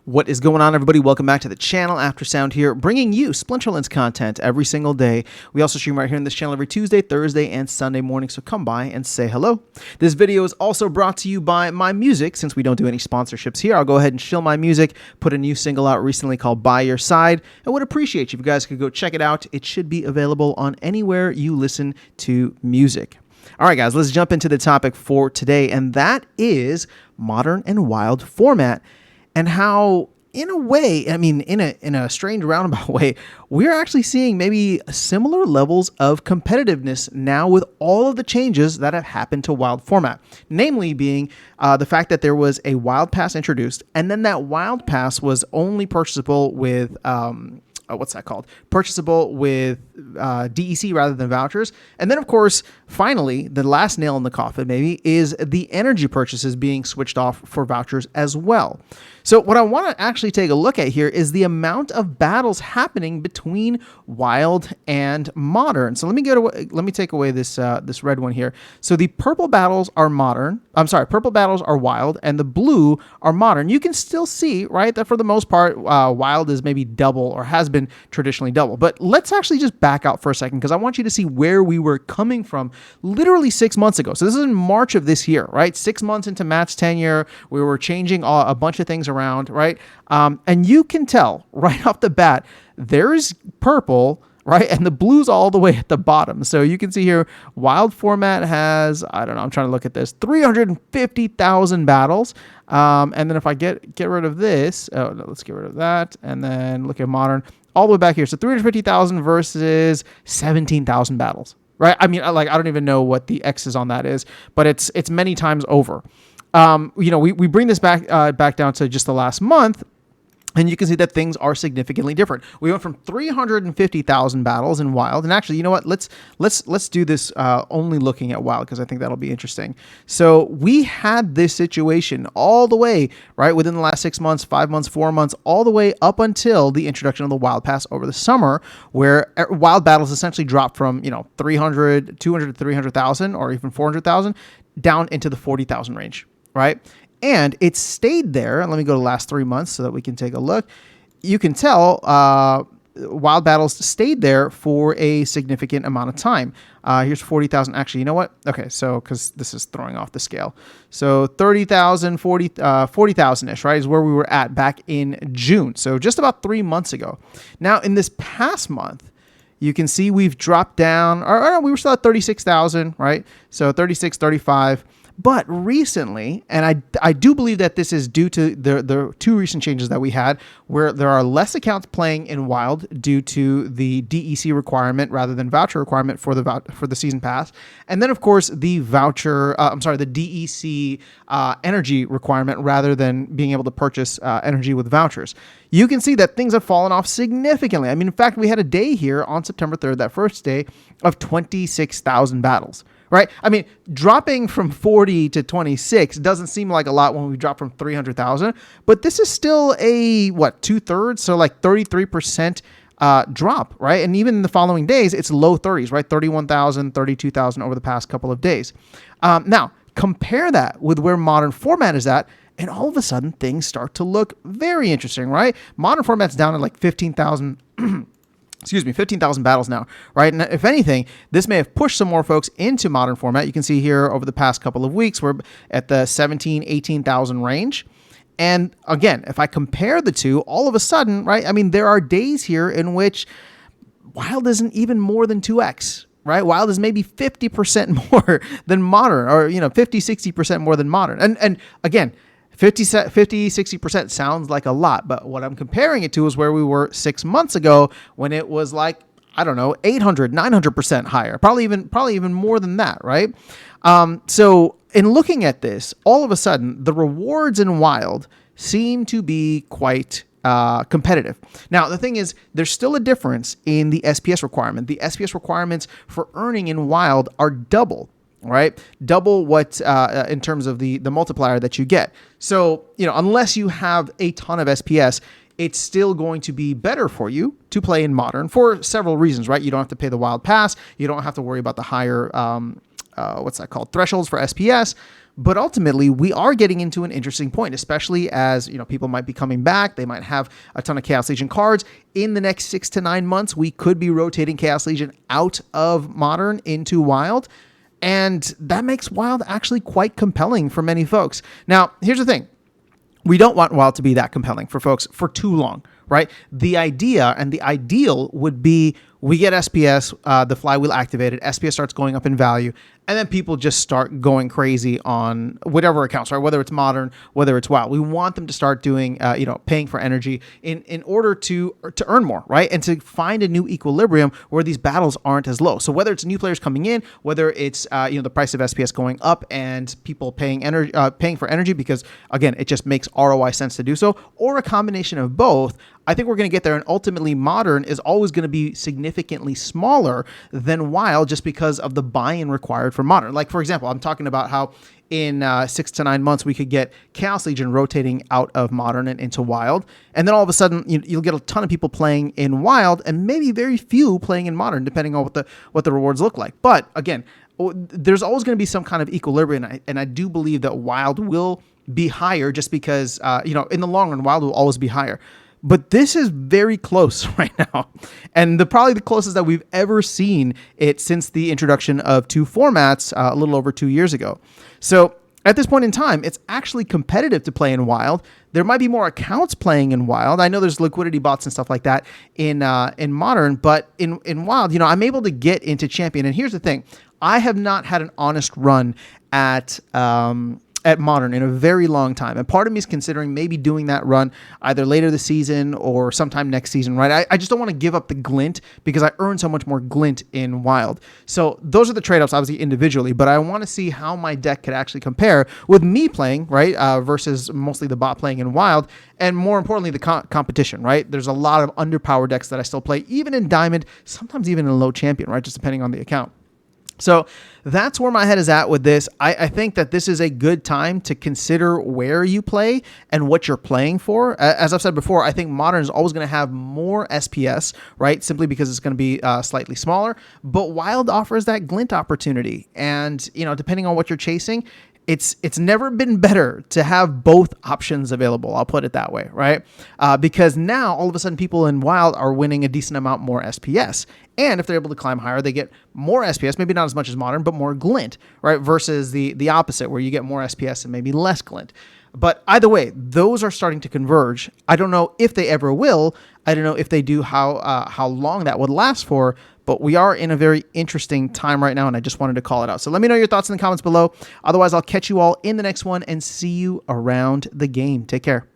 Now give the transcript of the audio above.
What is going on, everybody? Welcome back to the channel. After Sound here, bringing you Splinterlands content every single day. We also stream right here in this channel every Tuesday, Thursday, and Sunday morning, so come by and say hello. This video is also brought to you by My Music. Since we don't do any sponsorships here, I'll go ahead and shill My Music. Put a new single out recently called By Your Side. I would appreciate you if you guys could go check it out. It should be available on anywhere you listen to music. All right, guys, let's jump into the topic for today, and that is modern and wild format. And how, in a way, I mean, in a strange roundabout way, we're actually seeing maybe similar levels of competitiveness now with all of the changes that have happened to wild format. Namely being the fact that there was a wild pass introduced, and then that wild pass was only purchasable with what's that called? Purchasable with DEC rather than vouchers. And then, of course, finally, the last nail in the coffin maybe is the energy purchases being switched off for vouchers as well. So what I want to actually take a look at here is the amount of battles happening between wild and modern. So let me take away this this red one here. So the purple battles are modern. Purple battles are wild, and the blue are modern. You can still see, right, that for the most part, wild is maybe double or has been traditionally double. But let's actually just back out for a second, because I want you to see where we were coming from literally 6 months ago. So this is in March of this year, right? 6 months into Matt's tenure, we were changing a bunch of things around, right? And you can tell right off the bat, there's purple, right? And the blue's all the way at the bottom. So you can see here, wild format has, I don't know, I'm trying to look at this, 350,000 battles. And then if I get rid of this, oh, no, let's get rid of that. And then look at modern, all the way back here. So 350,000 versus 17,000 battles, right? I mean, like, I don't even know what the X's on that is, but it's many times over. We bring this back down to just the last month, and you can see that things are significantly different. We went from 350,000 battles in wild, and actually, you know what? Let's do this only looking at wild, because I think that'll be interesting. So we had this situation all the way, right, within the last 6 months, 5 months, 4 months, all the way up until the introduction of the wild pass over the summer, where wild battles essentially dropped from 200 to 300,000 or even 400,000 down into the 40,000 range, right? And it stayed there. Let me go to the last 3 months so that we can take a look. You can tell wild battles stayed there for a significant amount of time. Here's 40,000. Actually, you know what? Okay, so because this is throwing off the scale. So 30,000, 40,000-ish, right, is where we were at back in June. So just about 3 months ago. Now, in this past month, you can see we've dropped down, or we were still at 36,000, right? So 36, 35. But recently, and I do believe that this is due to the two recent changes that we had, where there are less accounts playing in wild due to the DEC requirement rather than voucher requirement for the season pass, and then of course the the DEC energy requirement rather than being able to purchase energy with vouchers. You can see that things have fallen off significantly. I mean, in fact, we had a day here on September 3rd, that first day, of 26,000 battles. Right? I mean, dropping from 40 to 26 doesn't seem like a lot when we drop from 300,000, but this is still a, what, 2/3? So like 33% drop, right? And even in the following days, it's low 30s, right? 31,000, 32,000 over the past couple of days. Now, compare that with where modern format is at, and all of a sudden things start to look very interesting, right? Modern format's down at like 15,000 15,000 battles now, right? And if anything, this may have pushed some more folks into modern format. You can see here over the past couple of weeks, we're at the 17,000, 18,000 range. And again, if I compare the two, all of a sudden, right? I mean, there are days here in which wild isn't even more than 2x, right? Wild is maybe 50% more than modern, or, 50, 60% more than modern. And again, 50, 60% sounds like a lot, but what I'm comparing it to is where we were 6 months ago, when it was like, I don't know, 800, 900% higher, probably even more than that, right? So in looking at this, all of a sudden, the rewards in wild seem to be quite competitive. Now, the thing is, there's still a difference in the SPS requirement. The SPS requirements for earning in wild are double. Right? Double what in terms of the multiplier that you get. So, unless you have a ton of SPS, it's still going to be better for you to play in modern for several reasons, right? You don't have to pay the wild pass. You don't have to worry about the higher, thresholds for SPS. But ultimately, we are getting into an interesting point, especially as people might be coming back. They might have a ton of Chaos Legion cards. In the next 6 to 9 months, we could be rotating Chaos Legion out of Modern into Wild. And that makes Wild actually quite compelling for many folks. Now, here's the thing. We don't want Wild to be that compelling for folks for too long, right? The idea and the ideal would be we get SPS, the flywheel activated, SPS starts going up in value, and then people just start going crazy on whatever accounts, right? Whether it's Modern, whether it's Wild. We want them to start doing, paying for energy in order to earn more, right? And to find a new equilibrium where these battles aren't as low. So whether it's new players coming in, whether it's the price of SPS going up and people paying for energy because again it just makes ROI sense to do so, or a combination of both. I think we're going to get there, and ultimately Modern is always going to be significantly smaller than Wild just because of the buy-in required for Modern. Like, for example, I'm talking about how in 6 to 9 months we could get Chaos Legion rotating out of Modern and into Wild, and then all of a sudden you'll get a ton of people playing in Wild and maybe very few playing in Modern, depending on what the rewards look like. But again, there's always going to be some kind of equilibrium, and I do believe that Wild will be higher just because, in the long run, Wild will always be higher. But this is very close right now, and probably the closest that we've ever seen it since the introduction of 2 formats a little over 2 years ago. So at this point in time, it's actually competitive to play in Wild. There might be more accounts playing in Wild. I know there's liquidity bots and stuff like that in Modern, but in Wild, I'm able to get into Champion. And here's the thing. I have not had an honest run at Modern in a very long time. And part of me is considering maybe doing that run either later this season or sometime next season, right? I just don't want to give up the glint because I earn so much more glint in Wild. So those are the trade-offs, obviously, individually, but I want to see how my deck could actually compare with me playing, right, versus mostly the bot playing in Wild, and more importantly, the competition, right? There's a lot of underpowered decks that I still play, even in Diamond, sometimes even in low Champion, right, just depending on the account. So that's where my head is at with this. I think that this is a good time to consider where you play and what you're playing for. As I've said before, I think Modern is always going to have more SPS, right? Simply because it's going to be slightly smaller. But Wild offers that glint opportunity. And, depending on what you're chasing, it's never been better to have both options available. I'll put it that way, right? Because now all of a sudden people in Wild are winning a decent amount more SPS. And if they're able to climb higher, they get more SPS, maybe not as much as Modern, but more glint, right? Versus the opposite, where you get more SPS and maybe less glint. But either way, those are starting to converge. I don't know if they ever will. I don't know if they do, how long that would last for. But we are in a very interesting time right now, and I just wanted to call it out. So let me know your thoughts in the comments below. Otherwise, I'll catch you all in the next one and see you around the game. Take care.